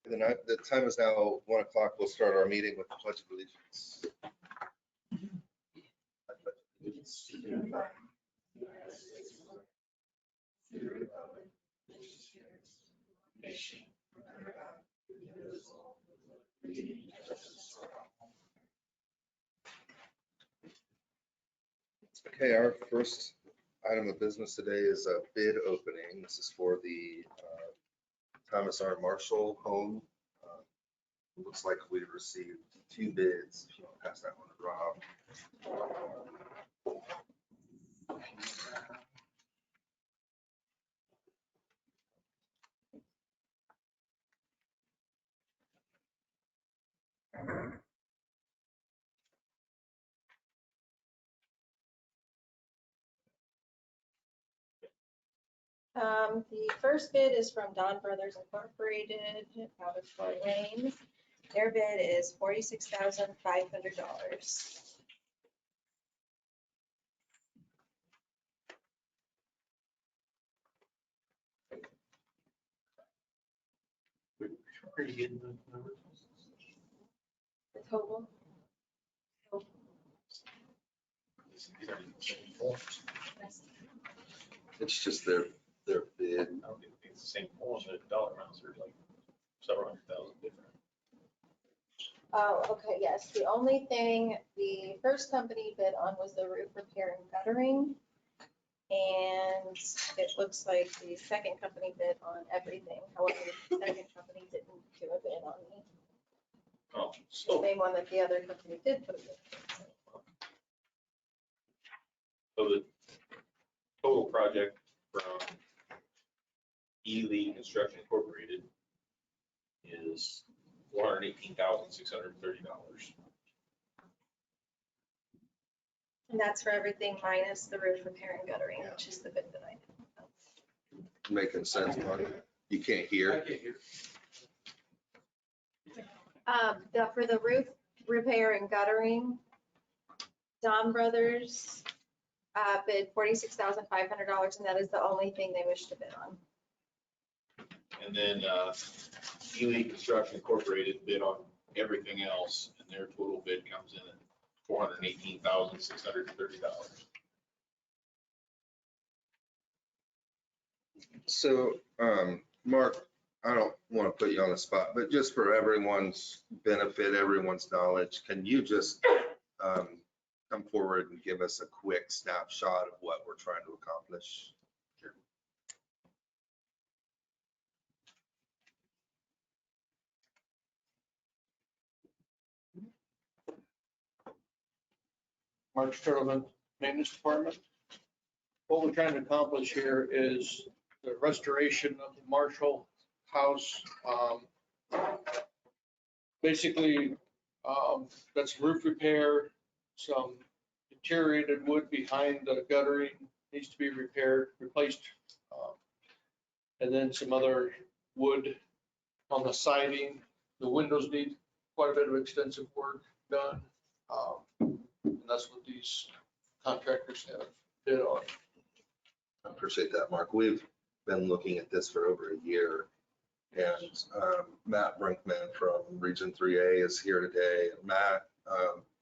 The time is now 1 o'clock. We'll start our meeting with the Pledge of Allegiance. I pledge allegiance to the flag of the United States of America, to the republic which stands one nation under God, indivisible, with liberty and justice for all. Okay, our first item of business today is a bid opening. This is for the Thomas R. Marshall home. Looks like we received 2 bids. If you want to pass that one to Rob. The first bid is from Don Brothers Incorporated out of Fort Wayne. Their bid is $46,500. Are you getting the numbers? The total. These are the same forms. It's just their bid. I don't think it's the same form, the dollar amounts are like several hundred thousand different. Oh, okay, yes. The only thing the first company bid on was the roof repair and guttering. And it looks like the second company bid on everything. However, the second company didn't do a bid on me. Oh, The so, same one that the other company did put a bid on. so the total project from Ely Construction Incorporated is $418,630. And that's for everything minus the roof repair and guttering, which is the bid that I did. Making sense, Mark? You can't hear? For the roof repair and guttering, Don Brothers bid $46,500, and that is the only thing they wish to bid on. And then Ely Construction Incorporated bid on everything else, and their total bid comes in at $418,630. So, Mark, I don't want to put you on the spot, but just for everyone's benefit, everyone's knowledge, can you just come forward and give us a quick snapshot of what we're trying to accomplish? Mark Sterling, Maintenance Department. What we're trying to accomplish here is the restoration of the Marshall house. Basically, that's roof repair, some deteriorated wood behind the guttering needs to be repaired, replaced. And then some other wood on the siding. The windows need quite a bit of extensive work done. And that's what these contractors have bid on. I appreciate that, Mark. We've been looking at this for over a year. And Matt Brinkman from Region 3A is here today. And Matt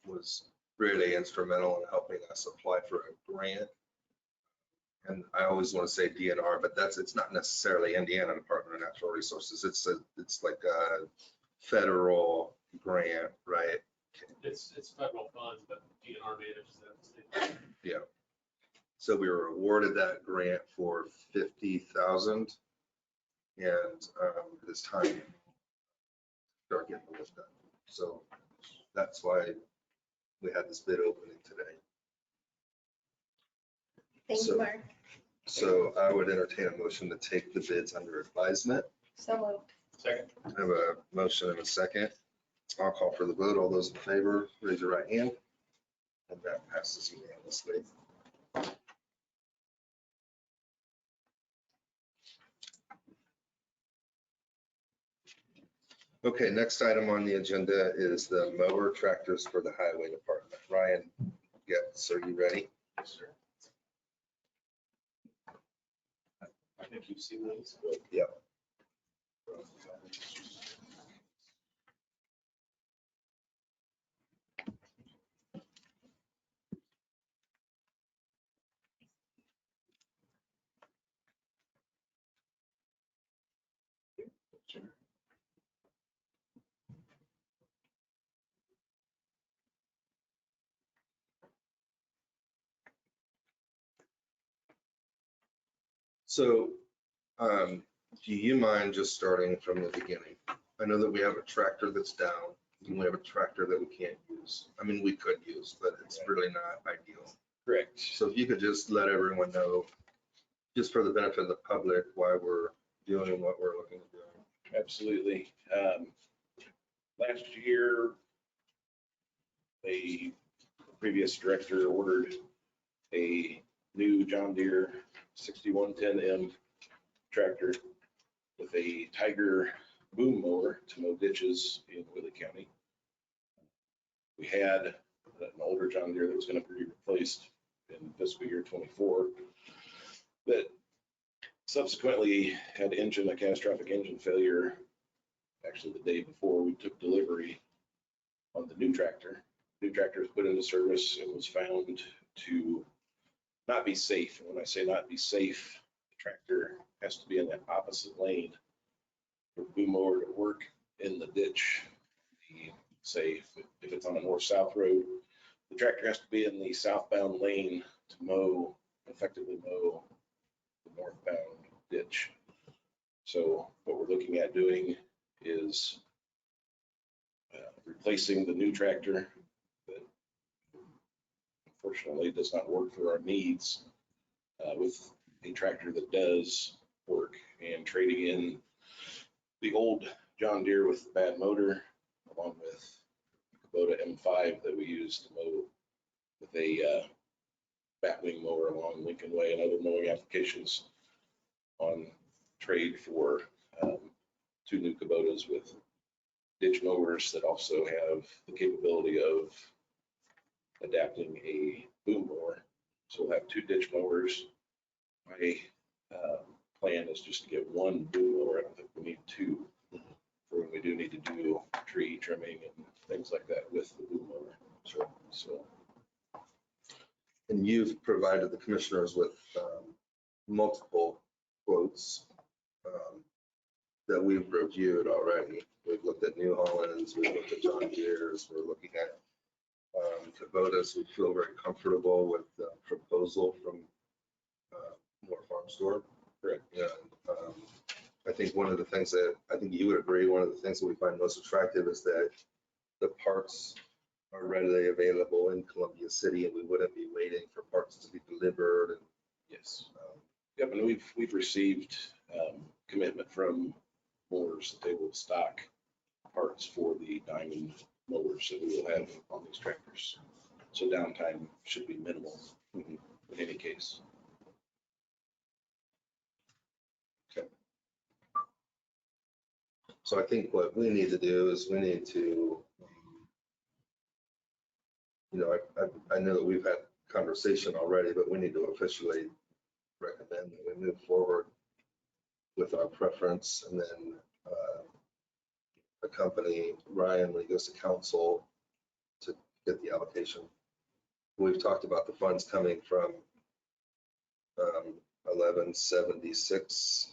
was really instrumental in helping us apply for a grant. And I always want to say DNR, but it's not necessarily Indiana Department of Natural Resources. It's like a federal grant, right? It's federal funds, but DNR manages that. Yeah. So we were awarded that grant for $50,000, and it's time to start getting the work done. So that's why we had this bid opening today. Thank you, Mark. So I would entertain a motion to take the bids under advisement. So moved. Second. I have a motion and a second. I'll call for the vote. All those in favor, raise your right hand. And that passes unanimously. Okay, next item on the agenda is the mower tractors for the highway department. Ryan Getz, are you ready? Yes, sir. I think you've seen these. Yep. So, do you mind just starting from the beginning? I know that we have a tractor that's down, and we have a tractor that we can't use. I mean, we could use, but it's really not ideal. Correct. So if you could just let everyone know, just for the benefit of the public, why we're doing what we're looking at doing. Absolutely. Last year, the previous director ordered a new John Deere 6110M tractor with a Tiger boom mower to mow ditches in Willie County. We had an older John Deere that was going to be replaced in fiscal year 24 that subsequently had a catastrophic engine failure, actually the day before we took delivery on the new tractor. New tractor was put into service and was found to not be safe. And when I say not be safe, the tractor has to be in the opposite lane for boom mower to work in the ditch. Say if it's on a north-south road, the tractor has to be in the southbound lane to effectively mow the northbound ditch. So what we're looking at doing is replacing the new tractor that unfortunately does not work for our needs with a tractor that does work, and trading in the old John Deere with the bad motor along with Kubota M5 that we use to mow with a batwing mower along Lincoln Way and other mowing applications on trade for 2 new Kubotas with ditch mowers that also have the capability of adapting a boom mower. So we'll have 2 ditch mowers. My plan is just to get 1 boom mower. I don't think we need 2 for when we do need to do tree trimming and things like that with the boom mower. So. And you've provided the commissioners with multiple quotes that we've reviewed already. We've looked at New Hollands, we've looked at John Deere's, we're looking at Kubotas. We feel very comfortable with the proposal from Moore Farm Store. Correct. And I think one of the things that, I think you would agree, one of the things that we find most attractive is that the parts are readily available in Columbia City, and we wouldn't be waiting for parts to be delivered. And Yes. Yep, and we've received commitment from mowers that they will stock parts for the diamond mowers that we will have on these tractors. So downtime should be minimal in any case. so I think what we need to do is we need to, I know that we've had conversation already, but we need to officially recommend that we move forward with our preference, and then accompany Ryan when he goes to council to get the allocation. We've talked about the funds coming from 1176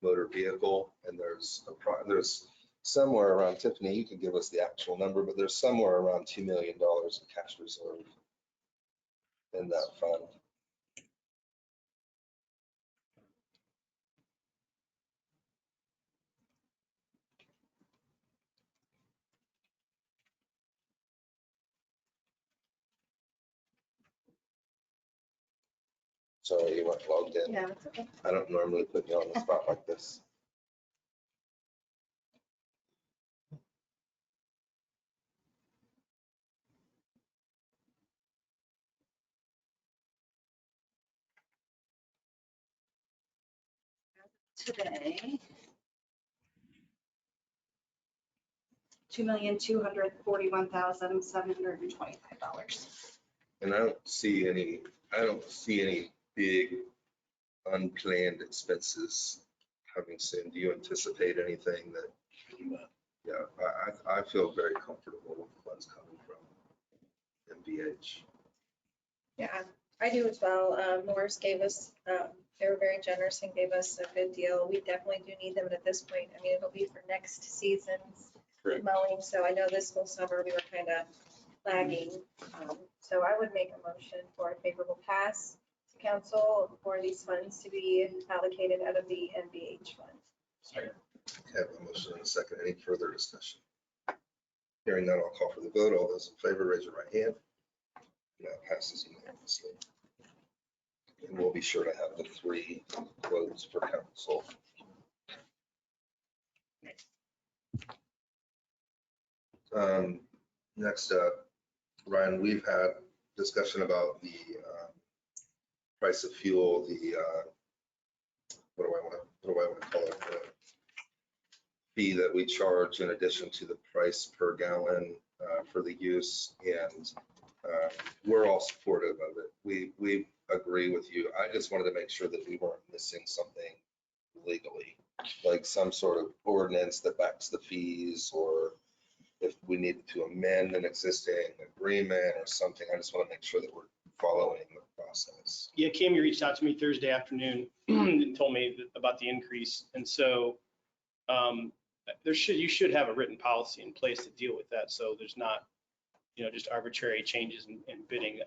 motor vehicle, and there's somewhere around, Tiffany, you can give us the actual number, but there's somewhere around $2 million in cash reserve in that fund. Sorry, you weren't logged in. Yeah, it's okay. I don't normally put you on the spot like this. Today, $2,241,725. And I don't see any big unplanned expenses coming soon. Do you anticipate anything that, yeah, I feel very comfortable with the funds coming from MVH. Yeah, I do as well. Morris gave us, they were very generous and gave us a good deal. We definitely do need them at this point. I mean, it'll be for next season's Correct. mowing. So I know this whole summer we were kind of lagging. So I would make a motion for a favorable pass to council for these funds to be allocated out of the NVH fund. Okay, I have a motion and a second. Any further discussion? Hearing none, I'll call for the vote. All those in favor, raise your right hand. That passes unanimously. And we'll be sure to have the 3 quotes for council. Next up, Ryan, we've had discussion about the price of fuel, the, what do I want to call it? The fee that we charge in addition to the price per gallon for the use, and we're all supportive of it. We agree with you. I just wanted to make sure that we weren't missing something legally, like some sort of ordinance that backs the fees, or if we needed to amend an existing agreement or something. I just want to make sure that we're following the process. Yeah, Cami reached out to me Thursday afternoon and told me about the increase. And so you should have a written policy in place to deal with that. So there's not, just arbitrary changes in bidding.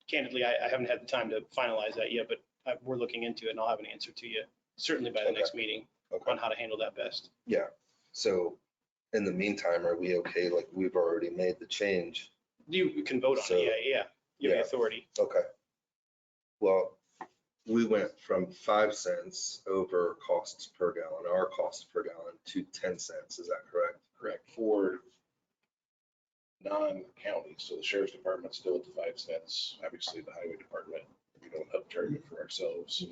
Candidly, I haven't had the time to finalize that yet, but we're looking into it and I'll have an answer to you certainly by the next meeting on how to handle that best. Yeah. So in the meantime, are we okay? Like, we've already made the change. You can vote on it. Yeah. You have the authority. Okay. Well, we went from 5 cents over costs per gallon, our cost per gallon, to 10 cents. Is that correct? Correct. For non-county, so the sheriff's department's still at the 5 cents. Obviously, the highway department, we don't upcharge it for ourselves.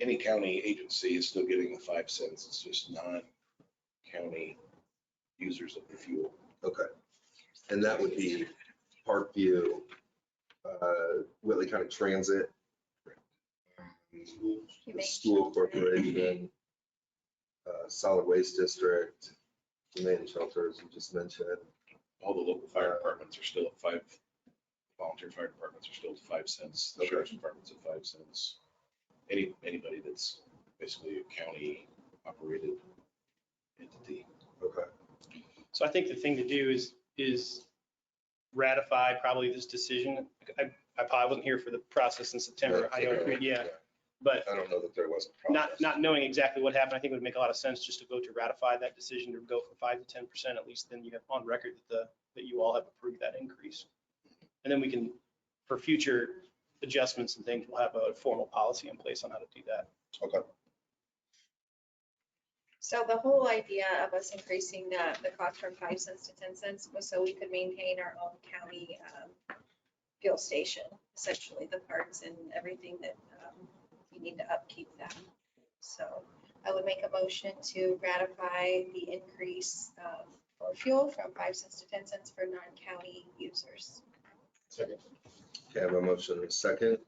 Any county agency is still getting the 5 cents. It's just non-county users of the fuel. Okay. And that would be Parkview, Whitley County Transit, the School Corporation, Solid Waste District, Humane Shelter, as you just mentioned. All the local fire departments are still at 5. Volunteer fire departments are still at 5 cents. The sheriff's department's at 5 cents. Anybody that's basically a county operated entity. Okay. So I think the thing to do is ratify probably this decision. I probably wasn't here for the process in September. I don't, but I don't know that there was a process. not knowing exactly what happened, I think it would make a lot of sense just to vote to ratify that decision, to go from 5 to 10%. At least then you have on record that you all have approved that increase. And then we can, for future adjustments and things, we'll have a formal policy in place on how to do that. Okay. So the whole idea of us increasing the cost from 5 cents to 10 cents was so we could maintain our own county fuel station, essentially the parts and everything that you need to upkeep them. So I would make a motion to ratify the increase for fuel from 5 cents to 10 cents for non-county users. Second. Okay, I have a motion and a second.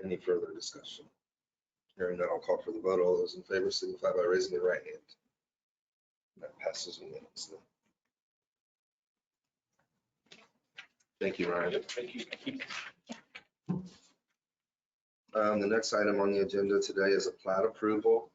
Any further discussion? Hearing that, I'll call for the vote. All those in favor signify by raising their right hand. That passes unanimously. Thank you, Ryan. Thank you. The next item on the agenda today is a plat approval.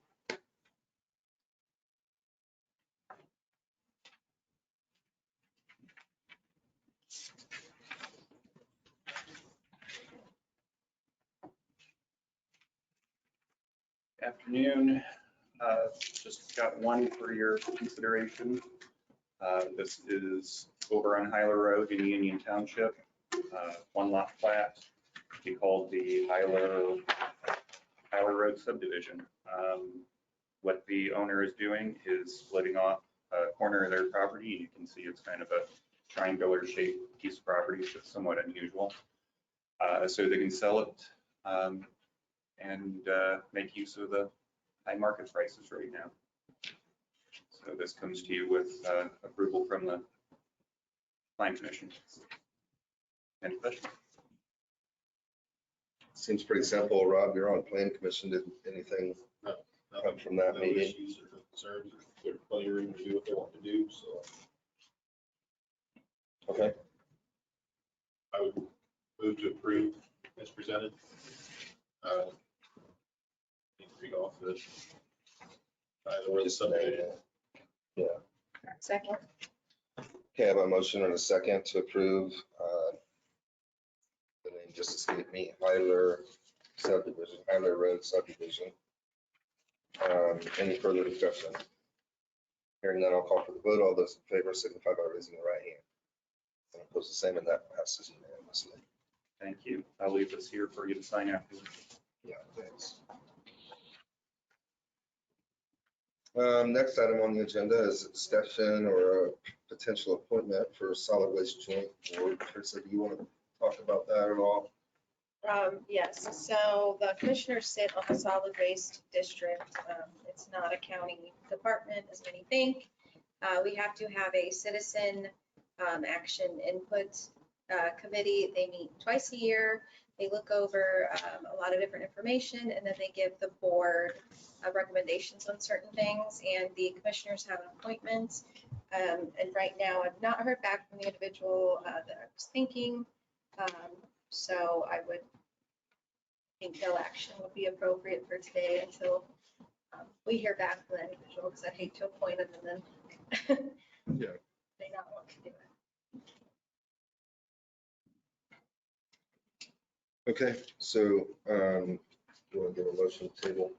Afternoon. Just got one for your consideration. This is over on Hyler Road in Union Township, one lot plat. We called the Hyler Road subdivision. What the owner is doing is splitting off a corner of their property. You can see it's kind of a triangular shaped piece of property, so it's somewhat unusual. So they can sell it and make use of the high market prices right now. So this comes to you with approval from the Plan Commission. Any questions? Seems pretty simple. Rob, you're on Plan Commission. Did anything come from that No meeting? issues or concerns. There's plenty of room to do what they want to do, so Okay. I would move to approve as presented. Need to read off this. Or the subdivision. Yeah. Second. Okay, I have a motion and a second to approve the name just escaped me, Hyler subdivision, Hyler Road subdivision. Any further discussion? Hearing none, I'll call for the vote. All those in favor signify by raising the right hand. And opposed, the same, and that passes unanimously. Thank you. I'll leave this here for you to sign afterwards. Yeah, thanks. Next item on the agenda is a discussion or a potential appointment for solid waste joint board. Teresa, do you want to talk about that at all? Yes, so the commissioners sit on the solid waste district. It's not a county department, as many think. We have to have a citizen action input committee. They meet twice a year. They look over a lot of different information, and then they give the board recommendations on certain things, and the commissioners have an appointment. And right now, I've not heard back from the individual that I was thinking. So I would think no action would be appropriate for today until we hear back from the individual, because I'd hate to appoint them and then Yeah. they not want to do it. Okay, so you want to give a motion to table?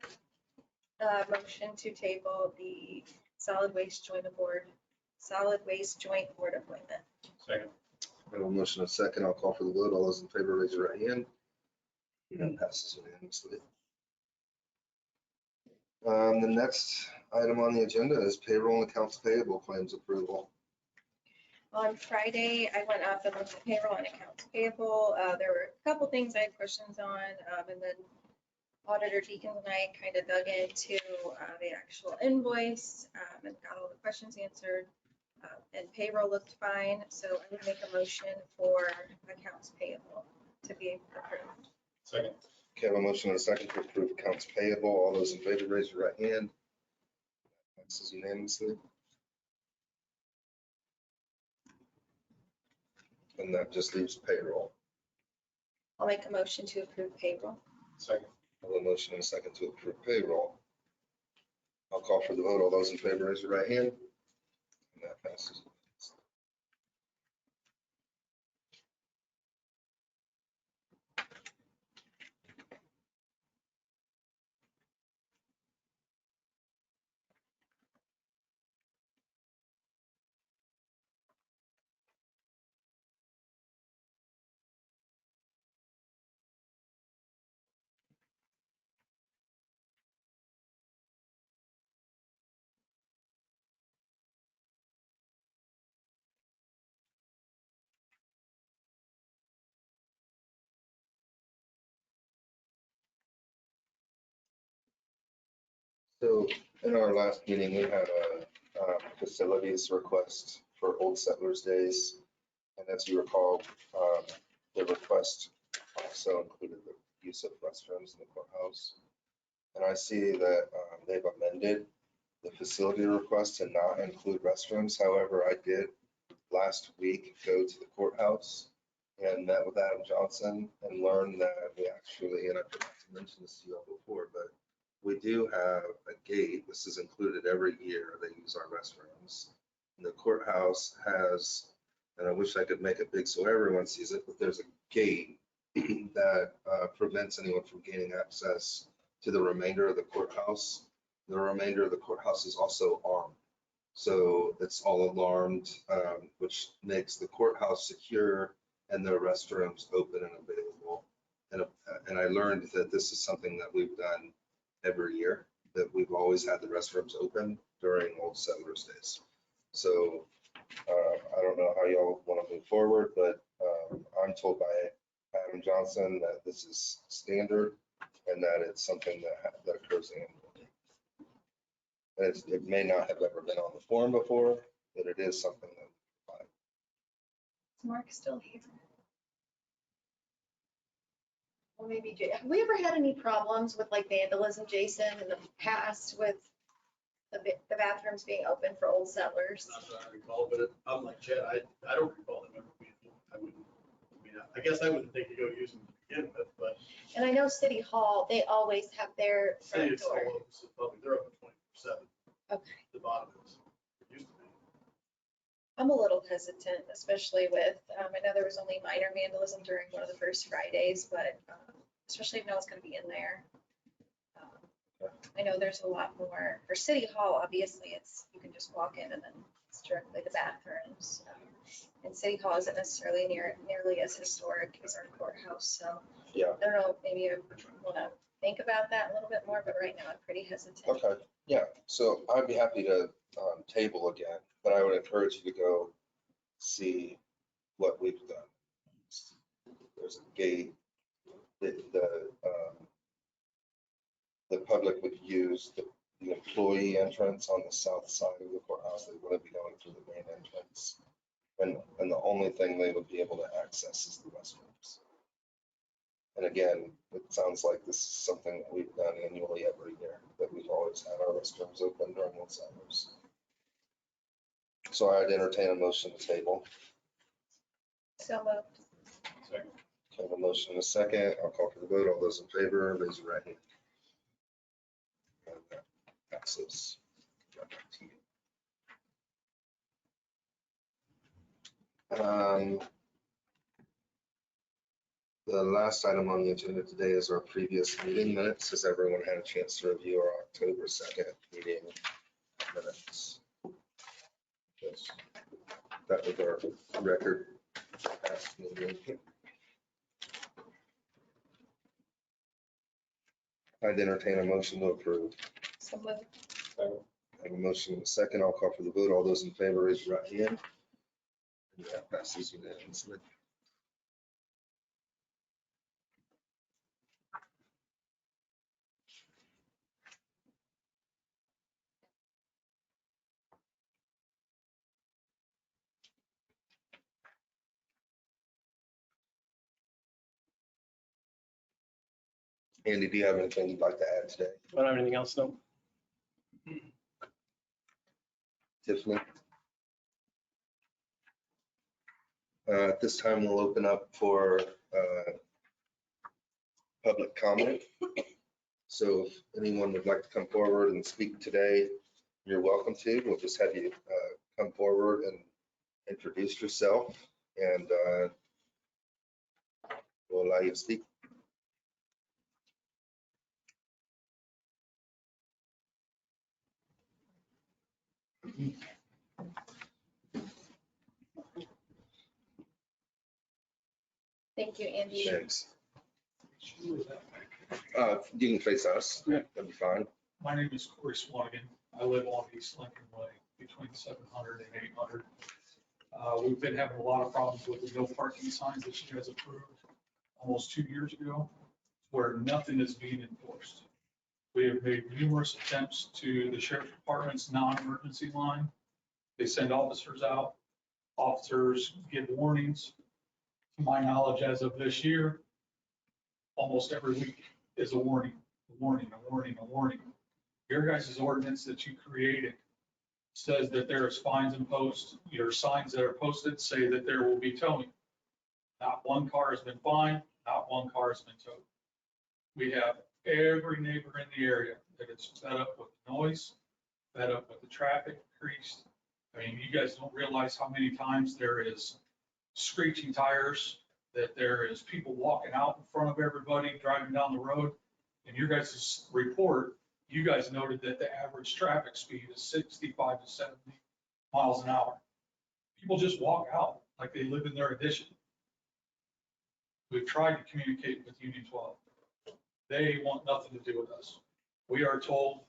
Motion to table the solid waste joint board appointment. Second. I have a motion and a second. I'll call for the vote. All those in favor, raise your right hand. And passes unanimously. The next item on the agenda is payroll and accounts payable claims approval. On Friday, I went up and looked at payroll and accounts payable. There were a couple things I had questions on, and then Auditor Deacon and I kind of dug into the actual invoice and got all the questions answered. And payroll looked fine, so I would make a motion for accounts payable to be approved. Second. Okay, I have a motion and a second to approve accounts payable. All those in favor, raise your right hand. Passes unanimously. And that just leaves payroll. I'll make a motion to approve payroll. Second. I have a motion and a second to approve payroll. I'll call for the vote. All those in favor, raise your right hand. And that passes. So in our last meeting, we had a facilities request for Old Settlers Days. And as you recall, the request also included the use of restrooms in the courthouse. And I see that they've amended the facility request to not include restrooms. However, I did last week go to the courthouse and met with Adam Johnson and learned that we actually, and I forgot to mention this to you all before, but we do have a gate. This is included every year. They use our restrooms. And the courthouse has, and I wish I could make it big so everyone sees it, but there's a gate that prevents anyone from gaining access to the remainder of the courthouse. The remainder of the courthouse is also armed. So it's all alarmed, which makes the courthouse secure and the restrooms open and available. And I learned that this is something that we've done every year, that we've always had the restrooms open during Old Settlers Days. So I don't know how y'all want to move forward, but I'm told by Adam Johnson that this is standard and that it's something that occurs annually. It may not have ever been on the form before, but it is something that we provide. Is Mark still here? Well, maybe Jay. Have we ever had any problems with like vandalism, Jason, in the past with the bathrooms being open for Old Settlers? Not that I recall, but I'm like Chad, I don't recall them ever being, I guess I wouldn't think to go use them to begin with, but And I know City Hall, they always have their front City door. Hall is public, they're open 24/7. Okay. The bottom is, it used to be. I'm a little hesitant, especially with, I know there was only minor vandalism during one of the first Fridays, but especially if no one's gonna be in there. I know there's a lot more, for City Hall, obviously, it's, you can just walk in and then it's directly the bathrooms. And City Hall isn't necessarily nearly as historic as our courthouse, so. Yeah. I don't know, maybe I wanna think about that a little bit more, but right now I'm pretty hesitant. Okay, yeah, so I'd be happy to table again, but I would encourage you to go see what we've done. There's a gate that the public would use, the employee entrance on the south side of the courthouse. They wouldn't be going through the main entrance. And the only thing they would be able to access is the restrooms. And again, it sounds like this is something that we've done annually every year, that we've always had our restrooms open during those hours. So I'd entertain a motion to table. So moved. Second. Okay, a motion and a second. I'll call for the vote. All those in favor, raise your right hand. And that passes. The last item on the agenda today is our previous meeting minutes. Has everyone had a chance to review our October 2nd meeting minutes? Yes. That was our record past meeting. I'd entertain a motion to approve. So moved. I have a motion and a second. I'll call for the vote. All those in favor, raise your right hand. And that passes unanimously. Andy, do you have anything you'd like to add today? I don't have anything else, no. Tiffany? At this time, we'll open up for public comment. So if anyone would like to come forward and speak today, you're welcome to. We'll just have you come forward and introduce yourself, and we'll allow you to speak. Thank you, Andy. Thanks. You can face us. Yeah. That'd be fine. My name is Corey Swanigan. I live on East Lincoln Way between 700 and 800. We've been having a lot of problems with the no parking signs that you guys approved almost 2 years ago, where nothing is being enforced. We have made numerous attempts to the sheriff's department's non-emergency line. They send officers out. Officers give warnings. To my knowledge, as of this year, almost every week is a warning, a warning, a warning, a warning. Your guys' ordinance that you created says that there is fines imposed. Your signs that are posted say that there will be towing. Not one car has been fined, not one car has been towed. We have every neighbor in the area that is fed up with the noise, fed up with the traffic increase. I mean, you guys don't realize how many times there is screeching tires, that there is people walking out in front of everybody driving down the road. In your guys' report, you guys noted that the average traffic speed is 65 to 70 miles an hour. People just walk out like they live in their addition. We've tried to communicate with Union 12. They want nothing to do with us. We are told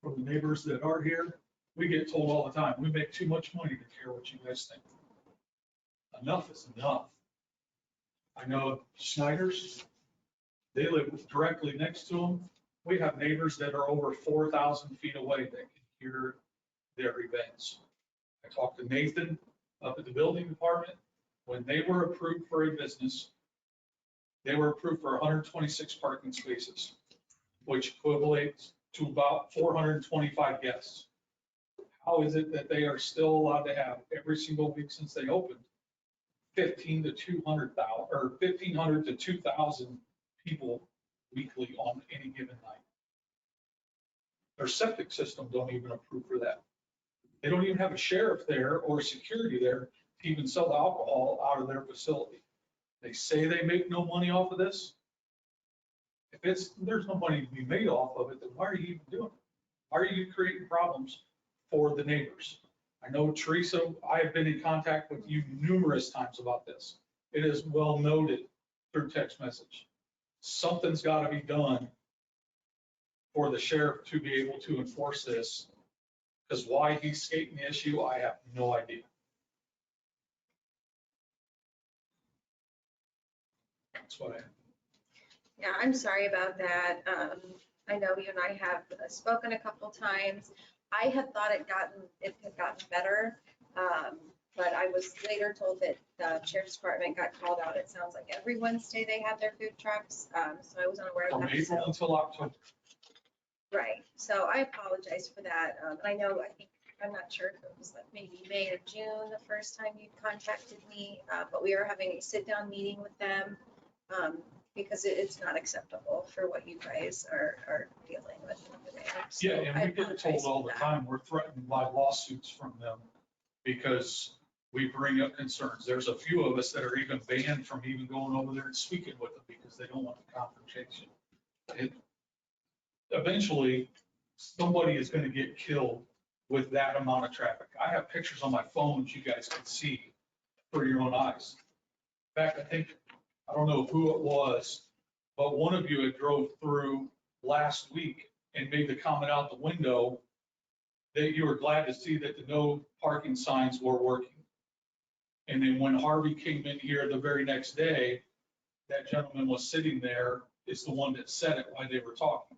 from the neighbors that are here, we get told all the time, we make too much money to care what you guys think. Enough is enough. I know Snyder's, they live directly next to them. We have neighbors that are over 4,000 feet away that can hear their events. I talked to Nathan up at the building department. When they were approved for a business, they were approved for 126 parking spaces, which equates to about 425 guests. How is it that they are still allowed to have every single week since they opened 1,500 to 2,000 people weekly on any given night? Their septic system don't even approve for that. They don't even have a sheriff there or security there to even sell the alcohol out of their facility. They say they make no money off of this. If there's no money to be made off of it, then why are you even doing it? Why are you creating problems for the neighbors? I know Teresa, I have been in contact with you numerous times about this. It is well noted through text message. Something's got to be done for the sheriff to be able to enforce this. Because why he's skating the issue, I have no idea. That's what I have. Yeah, I'm sorry about that. I know you and I have spoken a couple times. I had thought it had gotten better, but I was later told that the sheriff's department got called out. It sounds like every Wednesday they have their food trucks, so I was unaware of From that. April until October. Right, so I apologize for that. And I know, I'm not sure if it was like maybe May or June, the first time you contacted me, but we are having a sit-down meeting with them because it's not acceptable for what you guys are dealing with over there. So Yeah, and I we get told apologize all for the that. time, we're threatened by lawsuits from them because we bring up concerns. There's a few of us that are even banned from even going over there and speaking with them because they don't want the confrontation. Eventually, somebody is going to get killed with that amount of traffic. I have pictures on my phone that you guys can see for your own eyes. In fact, I don't know who it was, but one of you had drove through last week and made the comment out the window that you were glad to see that the no parking signs were working. And then when Harvey came in here the very next day, that gentleman was sitting there, is the one that said it while they were talking.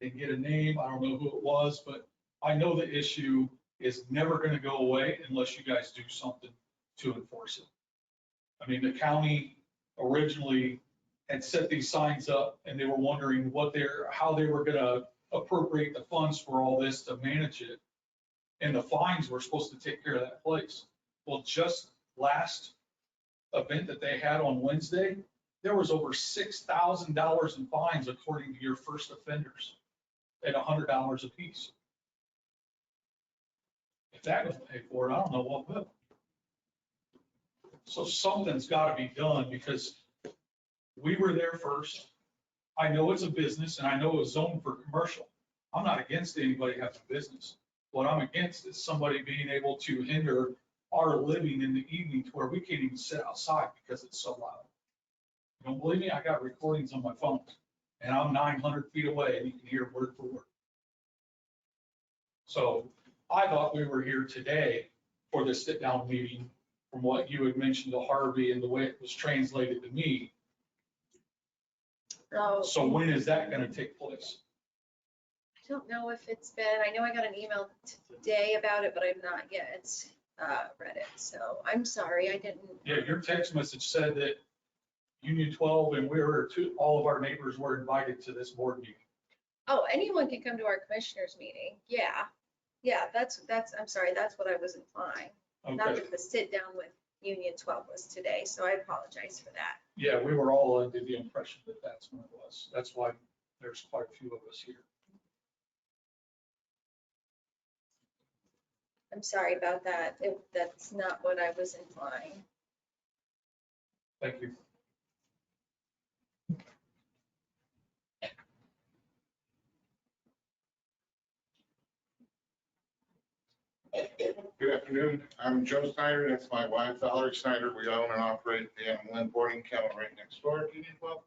Didn't get a name, I don't know who it was, but I know the issue is never gonna go away unless you guys do something to enforce it. I mean, the county originally had set these signs up and they were wondering how they were gonna appropriate the funds for all this to manage it. And the fines were supposed to take care of that place. Well, just last event that they had on Wednesday, there was over $6,000 in fines according to your first offenders at $100 a piece. If that doesn't pay for it, I don't know what will. So something's got to be done because we were there first. I know it's a business and I know it's zoned for commercial. I'm not against anybody having a business. What I'm against is somebody being able to hinder our living in the evening to where we can't even sit outside because it's so loud. You don't believe me? I got recordings on my phone and I'm 900 feet away and you can hear word for word. So I thought we were here today for this sit-down meeting from what you had mentioned to Harvey and the way it was translated to me. So when is that going to take place? I don't know if it's been, I know I got an email today about it, but I've not yet read it. So I'm sorry, I didn't. Yeah, your text message said that Union 12 and all of our neighbors were invited to this board meeting. Oh, anyone can come to our commissioners meeting. Yeah. Yeah, that's, I'm sorry, that's what I was implying. Not Okay, that the sit down with Union 12 was today, so I apologize for that. yeah, we were all under the impression that that's when it was. That's why there's quite a few of us here. I'm sorry about that. That's not what I was implying. Thank you. Good afternoon. I'm Joe Snyder. That's my wife, Valerie Snyder. We own and operate the Animal Inn Boarding Kennel right next door to Union 12.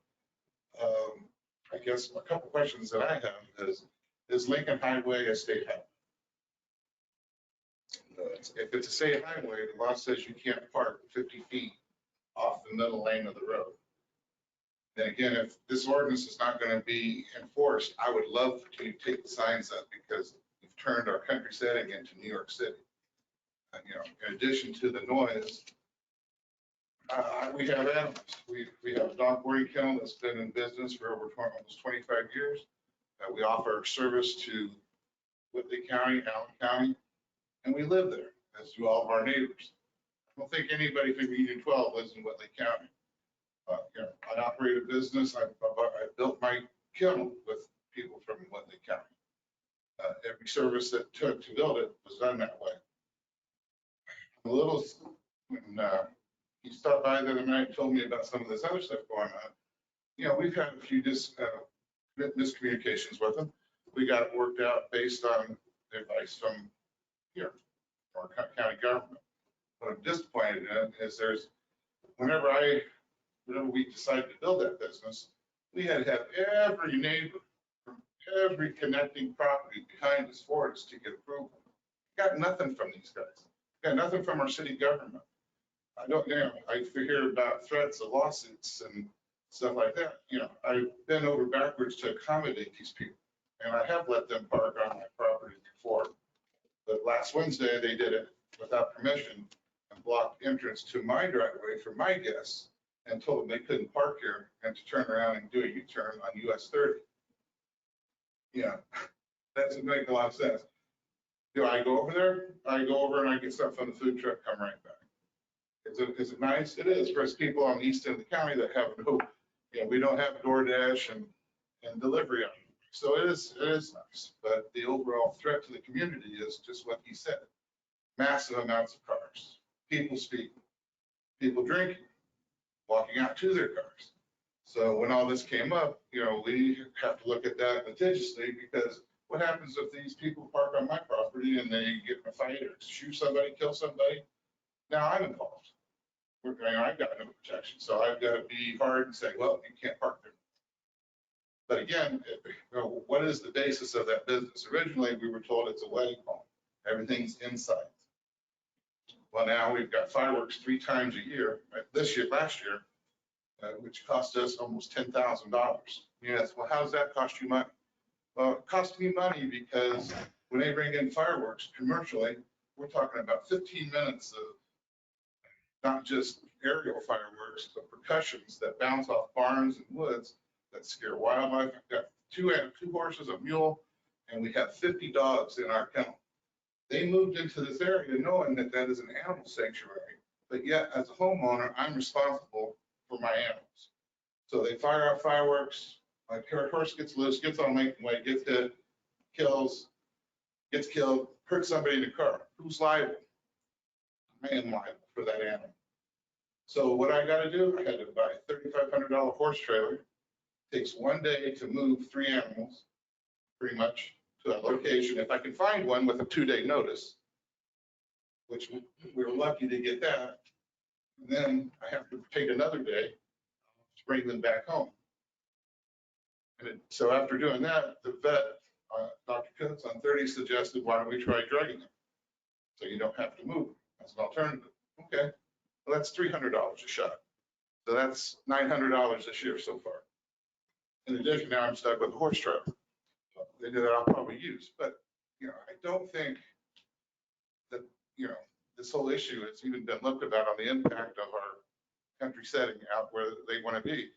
I guess a couple questions that I have is Lincoln Highway a state highway? If it's a state highway, the law says you can't park 50 feet off the middle lane of the road. Then again, if this ordinance is not going to be enforced, I would love to take the signs up because we've turned our country setting into New York City. You know, in addition to the noise, we have animals. We have a dog boarding kennel that's been in business for over almost 25 years. We offer service to Whitley County, Allen County, and we live there, as do all of our neighbors. I don't think anybody from Union 12 lives in Whitley County. You know, I operate a business. I built my kennel with people from Whitley County. Every service that took to build it was done that way. a little, when he stopped by the other night, and told me about some of this other stuff going on. You know, we've had a few miscommunications with him. We got it worked out based on advice from here, our county government. What I'm disappointed in is whenever we decided to build that business, we had to have every neighbor from every connecting property behind us for us to get approval. Got nothing from these guys. Got nothing from our city government. I hear about threats of lawsuits and stuff like that. You know, I've been over backwards to accommodate these people, and I have let them park on my property before. But last Wednesday, they did it without permission and blocked entrance to my driveway for my guests and told them they couldn't park here and to turn around and do a U-turn on US 30. Yeah, that doesn't make a lot of sense. Do I go over there? I go over and I get stuff from the food truck, come right back. Is it nice? It is for us people on the east end of the county that have no, we don't have DoorDash and delivery on. So it is nice, but the overall threat to the community is just what he said. Massive amounts of cars, people speaking, people drinking, walking out to their cars. So when all this came up, we have to look at that litigiously, because what happens if these people park on my property and they get in a fight or shoot somebody, kill somebody? Now I'm involved. I've got no protection, so I've got to be hard and say, well, you can't park there. But again, what is the basis of that business? Originally, we were told it's a wedding home. Everything's inside. Well, now we've got fireworks 3 times a year. Last year, which cost us almost $10,000. Yes, well, how does that cost you money? Well, it cost me money because when they bring in fireworks commercially, we're talking about 15 minutes of not just aerial fireworks, but percussions that bounce off barns and woods that scare wildlife. I've got two horses, a mule, and we have 50 dogs in our kennel. They moved into this area knowing that that is an animal sanctuary, but yet as a homeowner, I'm responsible for my animals. So they fire off fireworks, my horse gets loose, gets on making way, gets hit, gets killed, hurts somebody in the car. Who's liable? I am liable for that animal. So what I got to do, I had to buy a $3,500 horse trailer. Takes 1 day to move 3 animals, pretty much, to a location. If I can find one with a 2-day notice, which we were lucky to get that, and then I have to take another day to bring them back home. And so after doing that, the vet, Dr. Kutz on 30 suggested, why don't we try drugging them? So you don't have to move them as an alternative. Okay, well, that's $300 a shot. So that's $900 this year so far. In addition, now I'm stuck with a horse trailer. That I'll probably use, but I don't think that this whole issue has even been looked about on the impact of our country setting out where they want to be.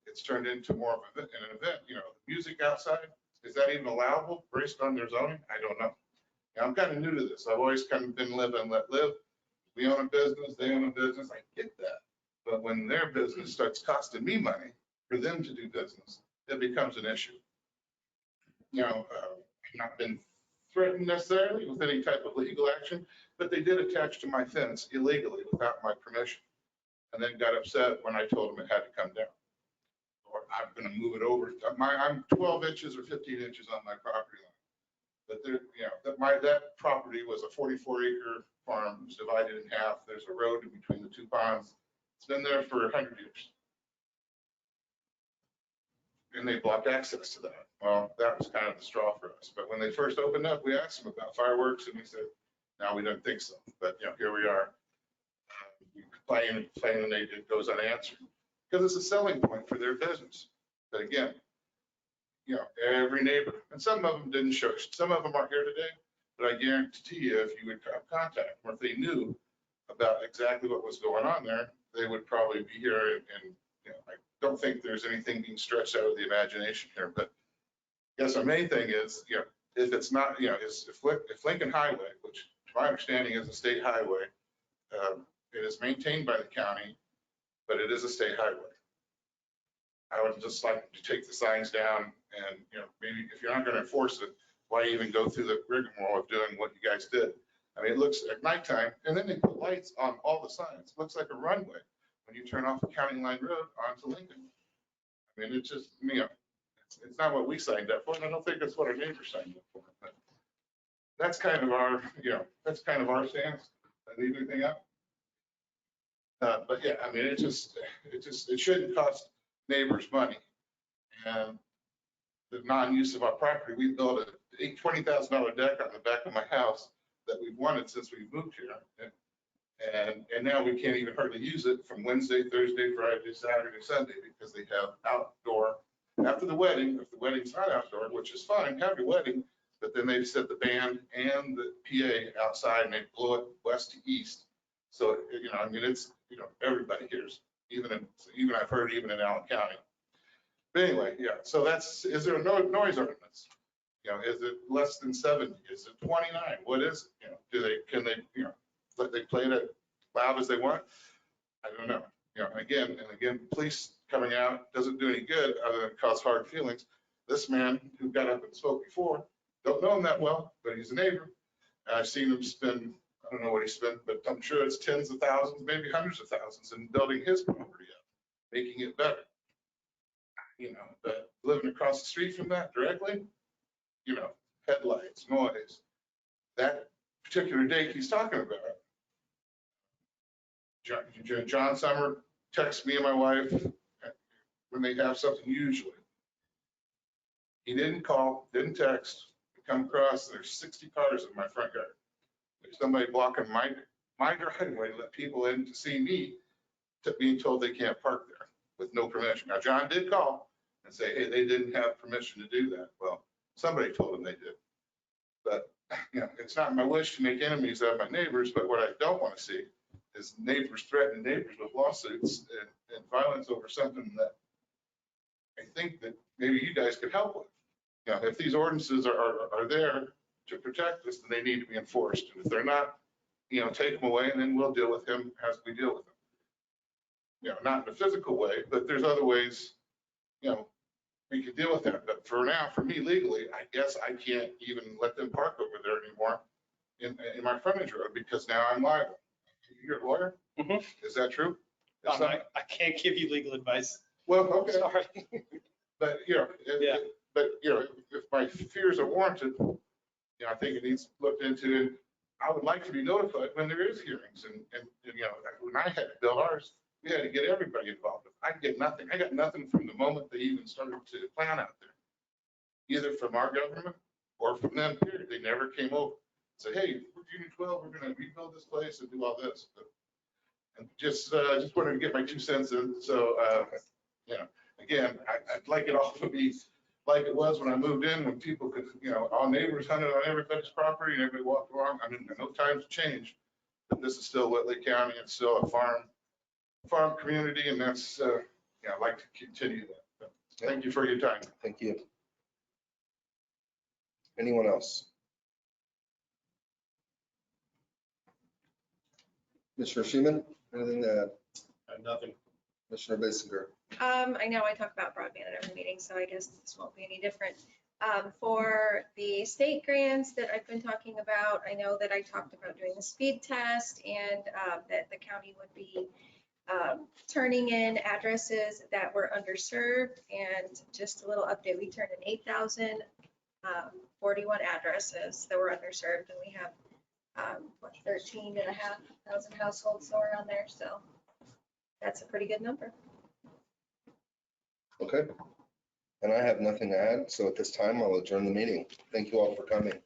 It's turned into more of an event. Music outside, is that even allowable based on their zoning? I don't know. I'm kind of new to this. I've always kind of been live and let live. We own a business, they own a business. I get that, but when their business starts costing me money for them to do business, it becomes an issue. I've not been threatened necessarily with any type of legal action, but they did attach to my fence illegally without my permission, and then got upset when I told them it had to come down. Or I'm going to move it over. I'm 12 inches or 15 inches on my property line, but that property was a 44-acre farm. It was divided in half. There's a road in between the 2 ponds. It's been there for 100 years. And they blocked access to that. Well, that was kind of the straw for us. But when they first opened up, we asked them about fireworks, and we said, no, we don't think so. But here we are. We complain, and it goes unanswered because it's a selling point for their business. But again, every neighbor, and some of them didn't show. Some of them aren't here today, but I guarantee you, if you would have contact, or if they knew about exactly what was going on there, they would probably be here. And I don't think there's anything being stretched out of the imagination here, but I guess our main thing is, if it's not, if Lincoln Highway, which to my understanding is a state highway, it is maintained by the county, but it is a state highway. I would just like to take the signs down and, maybe if you're not going to enforce it, why even go through the rigmarole of doing what you guys did? I mean, it looks at nighttime, and then they put lights on all the signs. Looks like a runway when you turn off the County Line Road onto Lincoln. I mean, it's just, it's not what we signed up for, and I don't think that's what our neighbors signed up for. But that's kind of our, that's kind of our stance. Leave anything up? But yeah, I mean, it shouldn't cost neighbors money. And the non-use of our property, we built a $20,000 deck on the back of my house that we've wanted since we moved here. And now we can't even hardly use it from Wednesday, Thursday, Friday, Saturday, Sunday, because they have outdoor, after the wedding, if the wedding's not outdoor, which is fine, have your wedding, but then they've set the band and the PA outside and they blow it west to east. So, I mean, it's, everybody hears, even I've heard even in Allen County. But anyway, yeah, so is there a noise ordinance? Is it less than 70? Is it 29? What is it? Can they, let they play it as loud as they want? I don't know. Again, police coming out doesn't do any good other than cause hard feelings. This man who got up and spoke before, don't know him that well, but he's a neighbor. I've seen him spend, I don't know what he spent, but I'm sure it's tens of thousands, maybe hundreds of thousands in building his property up, making it better. But living across the street from that directly, headlights, noise. That particular date he's talking about, John Summer texts me and my wife when they have something usually. He didn't call, didn't text. We come across, there's 60 cars in my front yard. There's somebody blocking my driveway to let people in to see me, being told they can't park there with no permission. Now, John did call and say, hey, they didn't have permission to do that. Well, somebody told him they did. But, it's not my wish to make enemies out of my neighbors, but what I don't want to see is neighbors threatening neighbors with lawsuits and violence over something that I think that maybe you guys could help with. If these ordinances are there to protect us, then they need to be enforced. And if they're not, take them away and then we'll deal with him as we deal with them. Not in a physical way, but there's other ways, we could deal with that. But for now, for me legally, I guess I can't even let them park over there anymore in my frontage road because now I'm liable. You're a lawyer? Mhm. Is that true? I can't give you legal advice. Well, okay. Sorry. But, if my fears are warranted, I think it needs looked into. And I would like to be notified when there is hearings. And when I had to build ours, we had to get everybody involved. I get nothing. I got nothing from the moment they even started to plan out there, either from our government or from them, period. They never came over. Say, hey, we're Junior 12, we're going to rebuild this place and do all this. But, and just wanted to get my 2 cents in. So, again, I'd like it all to be like it was when I moved in, when people could, all neighbors hunted on everybody's property and everybody walked along. I mean, no times change, but this is still Whitley County. It's still a farm community, and that's, I'd like to continue that. But thank you for your time. Thank you. Anyone else? Commissioner Schumann, anything to add? Nothing. Commissioner Basinger? I know I talk about broadband at every meeting, so I guess this won't be any different. For the state grants that I've been talking about, I know that I talked about doing the speed test and that the county would be turning in addresses that were underserved. And just a little update, we turned in 8,041 addresses that were underserved, and we have 13,500 households somewhere on there. So that's a pretty good number. Okay. And I have nothing to add. So at this time, I'll adjourn the meeting. Thank you all for coming.